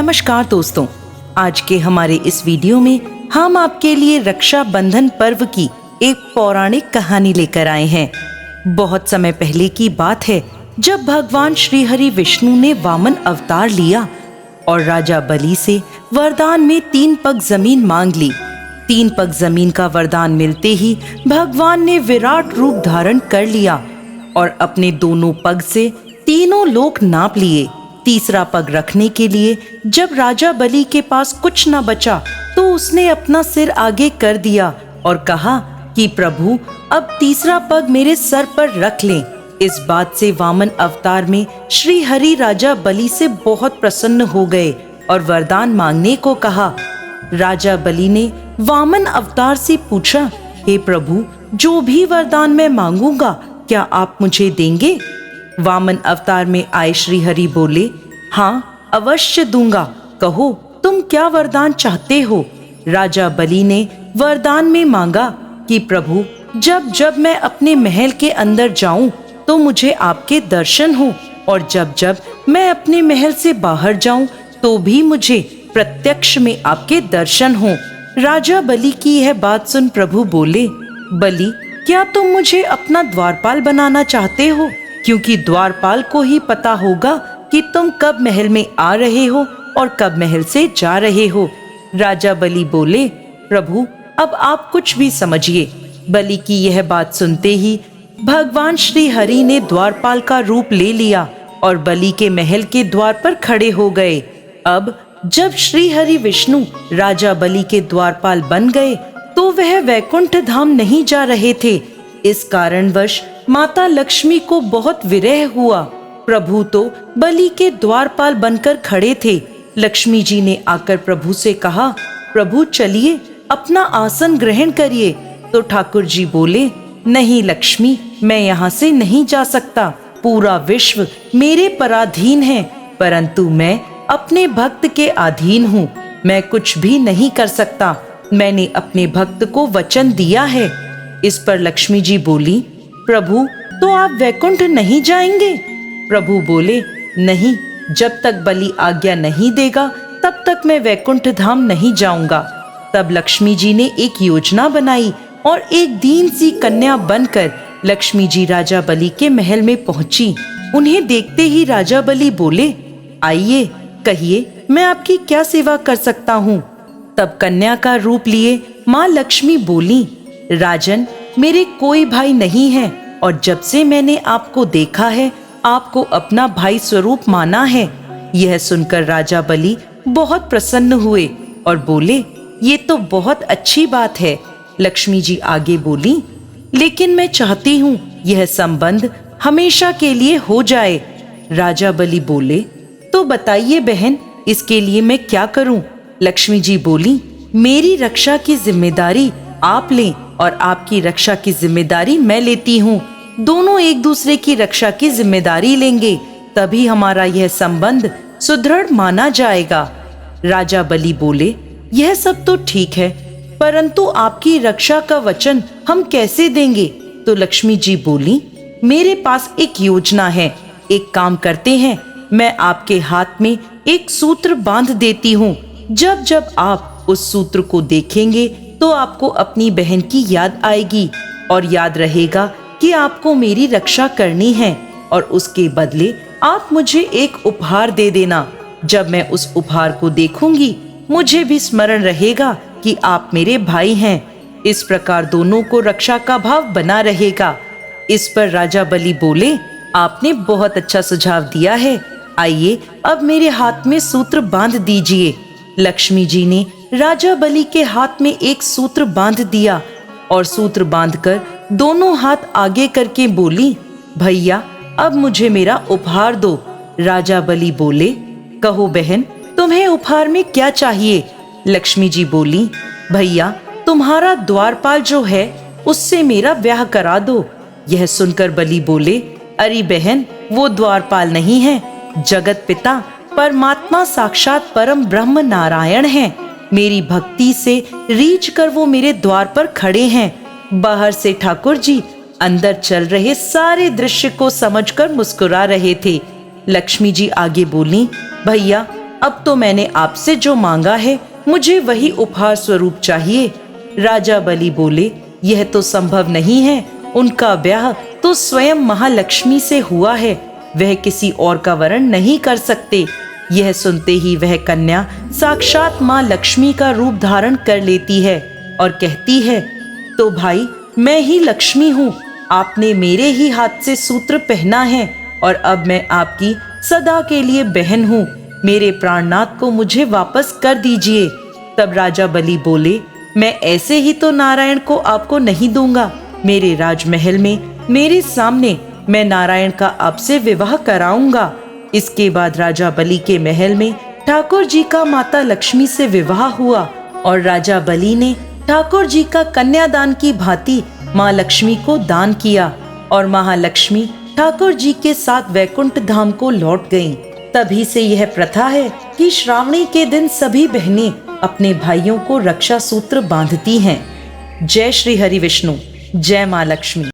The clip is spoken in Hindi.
नमस्कार दोस्तों, आज के हमारे इस वीडियो में हम आपके लिए रक्षा बंधन पर्व की एक पौराणिक कहानी लेकर आए हैं। बहुत समय पहले की बात है जब भगवान श्री हरि विष्णु ने वामन अवतार लिया और राजा बलि से वरदान में 3 पग जमीन मांग ली। 3 पग जमीन का वरदान मिलते ही भगवान ने विराट रूप धारण कर लिया और अपने दोनों पग से तीनों लोक नाप लिए। तीसरा पग रखने के लिए जब राजा बलि के पास कुछ न बचा तो उसने अपना सिर आगे कर दिया और कहा कि प्रभु अब तीसरा पग मेरे सर पर रख लें। इस बात से वामन अवतार में श्री हरि राजा बलि से बहुत प्रसन्न हो गए और वरदान मांगने को कहा। राजा बलि ने वामन अवतार से पूछा, हे प्रभु, जो भी वरदान मैं मांगूंगा क्या आप मुझे देंगे? वामन अवतार में आए श्री हरि बोले, हाँ अवश्य दूंगा, कहो तुम क्या वरदान चाहते हो? राजा बलि ने वरदान में मांगा कि प्रभु जब जब मैं अपने महल के अंदर जाऊं तो मुझे आपके दर्शन हो और जब जब मैं अपने महल से बाहर जाऊं तो भी मुझे प्रत्यक्ष में आपके दर्शन हो। राजा बलि की यह बात सुन प्रभु बोले, बलि क्या तुम मुझे अपना द्वारपाल बनाना चाहते हो? क्योंकि द्वारपाल को ही पता होगा कि तुम कब महल में आ रहे हो और कब महल से जा रहे हो। राजा बलि बोले, प्रभु अब आप कुछ भी समझिए। बलि की यह बात सुनते ही भगवान श्री हरि ने द्वारपाल का रूप ले लिया और बलि के महल के द्वार पर खड़े हो गए। अब जब श्री हरि विष्णु राजा बलि के द्वारपाल बन गए तो वह वैकुंठ धाम नहीं जा रहे थे। इस कारणवश माता लक्ष्मी को बहुत विरह हुआ। प्रभु तो बलि के द्वारपाल बनकर खड़े थे। लक्ष्मी जी ने आकर प्रभु से कहा, प्रभु चलिए अपना आसन ग्रहण करिए। तो ठाकुर जी बोले, नहीं लक्ष्मी, मैं यहाँ से नहीं जा सकता। पूरा विश्व मेरे पराधीन है, परंतु मैं अपने भक्त के अधीन हूँ। मैं कुछ भी नहीं कर सकता। मैंने अपने भक्त को वचन दिया है। इस पर लक्ष्मी जी बोली, प्रभु तो आप वैकुंठ नहीं जाएंगे? प्रभु बोले, नहीं, जब तक बलि आज्ञा नहीं देगा तब तक मैं वैकुंठ धाम नहीं जाऊंगा। तब लक्ष्मी जी ने एक योजना बनाई और एक दीन सी कन्या बनकर लक्ष्मी जी राजा बलि के महल में पहुंची। उन्हें देखते ही राजा बलि बोले, आइए कहिए मैं आपकी क्या सेवा कर सकता हूँ? तब कन्या का रूप लिए माँ लक्ष्मी बोली, राजन, मेरे कोई भाई नहीं है और जब से मैंने आपको देखा है आपको अपना भाई स्वरूप माना है। यह सुनकर राजा बलि बहुत प्रसन्न हुए और बोले, ये तो बहुत अच्छी बात है। लक्ष्मी जी आगे बोली, लेकिन मैं चाहती हूँ यह संबंध हमेशा के लिए हो जाए। राजा बलि बोले, तो बताइए बहन, इसके लिए मैं क्या करूँ? लक्ष्मी जी बोली, मेरी रक्षा की जिम्मेदारी आप लें और आपकी रक्षा की जिम्मेदारी मैं लेती हूँ। दोनों एक दूसरे की रक्षा की जिम्मेदारी लेंगे, तभी हमारा यह संबंध सुदृढ़ माना जाएगा। राजा बलि बोले, यह सब तो ठीक है, परंतु आपकी रक्षा का वचन हम कैसे देंगे? तो लक्ष्मी जी बोली, मेरे पास एक योजना है। एक काम करते हैं, मैं आपके हाथ में एक सूत्र बांध देती हूँ। जब जब आप उस सूत्र को देखेंगे तो आपको अपनी बहन की याद आएगी और याद रहेगा कि आपको मेरी रक्षा करनी है और उसके बदले आप मुझे एक उपहार दे देना। जब मैं उस उपहार को देखूंगी मुझे भी स्मरण रहेगा कि आप मेरे भाई हैं। इस प्रकार दोनों को रक्षा का भाव बना रहेगा। इस पर राजा बलि बोले, आपने बहुत अच्छा सुझाव दिया है। आइए अब मेरे हाथ में सूत्र बांध दीजिए। लक्ष्मी जी ने राजा बलि के हाथ में एक सूत्र बांध दिया और सूत्र बांधकर दोनों हाथ आगे करके बोली, भैया अब मुझे मेरा उपहार दो। राजा बलि बोले, कहो बहन, तुम्हें उपहार में क्या चाहिए? लक्ष्मी जी बोली, भैया तुम्हारा द्वारपाल जो है उससे मेरा ब्याह करा दो। यह सुनकर बलि बोले, अरे बहन, वो द्वारपाल नहीं है, जगत पिता परमात्मा साक्षात परम ब्रह्म नारायण हैं। मेरी भक्ति से रीझ कर वो मेरे द्वार पर खड़े हैं। बाहर से ठाकुर जी अंदर चल रहे सारे दृश्य को समझकर मुस्कुरा रहे थे। लक्ष्मी जी आगे बोली, भैया अब तो मैंने आपसे जो मांगा है मुझे वही उपहार स्वरूप चाहिए। राजा बलि बोले, यह तो संभव नहीं है। उनका ब्याह तो स्वयं महालक्ष्मी से हुआ है, वह किसी और का वरण नहीं कर सकते। यह सुनते ही वह कन्या साक्षात माँ लक्ष्मी का रूप धारण कर लेती है और कहती है, तो भाई मैं ही लक्ष्मी हूँ। आपने मेरे ही हाथ से सूत्र पहना है और अब मैं आपकी सदा के लिए बहन हूँ। मेरे प्राणनाथ को मुझे वापस कर दीजिए। तब राजा बलि बोले, मैं ऐसे ही तो नारायण को आपको नहीं दूंगा। मेरे राजमहल में मेरे सामने मैं नारायण का आपसे विवाह कराऊंगा। इसके बाद राजा बलि के महल में ठाकुर जी का माता लक्ष्मी से विवाह हुआ और राजा बलि ने ठाकुर जी का कन्यादान की भांति माँ लक्ष्मी को दान किया और महालक्ष्मी ठाकुर जी के साथ वैकुंठ धाम को लौट गईं। तभी से यह प्रथा है कि श्रावणी के दिन सभी बहनें अपने भाइयों को रक्षा सूत्र बांधती हैं। जय श्री हरि विष्णु, जय माँ लक्ष्मी।